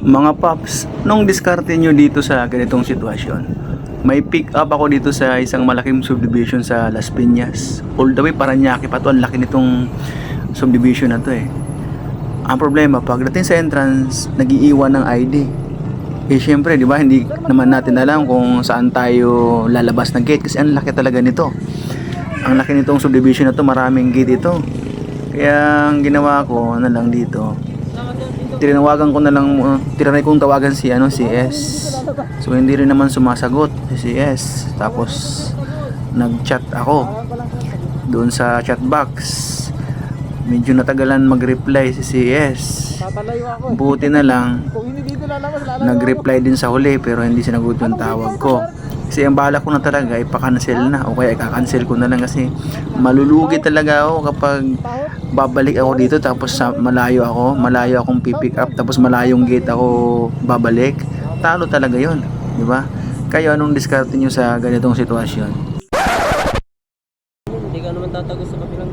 Mga paps, nung diskarte nyo dito sa ganitong sitwasyon, may pick up ako dito sa isang malaking subdivision sa Las Piñas. All the way Paranaque pa to, ang laki nitong subdivision na to eh. Ang problema, pagdating sa entrance, nagiiwan ng ID. Eh syempre, di ba, hindi naman natin alam kung saan tayo lalabas ng gate kasi ang laki talaga nito. Ang laki nitong subdivision na to, maraming gate ito. Kaya ang ginawa ko na lang dito, tinawagan ko na lang, tinry kong tawagan si si S. So hindi rin naman sumasagot si S. Tapos nag-chat ako doon sa chat box. Medyo natagalan mag-reply si S. Buti na lang nag-reply din sa huli pero hindi sinagot yung tawag ko. Kasi ang bala ko na talaga ipaka-cancel na o kaya ika-cancel ko na lang kasi malulugi talaga ako kapag babalik ako dito tapos malayo akong pipick up tapos malayong gate ako babalik. Talo talaga yon, di ba? Kayo anong diskarte nyo sa ganitong sitwasyon? Hindi ka naman tatagos sa kabilang.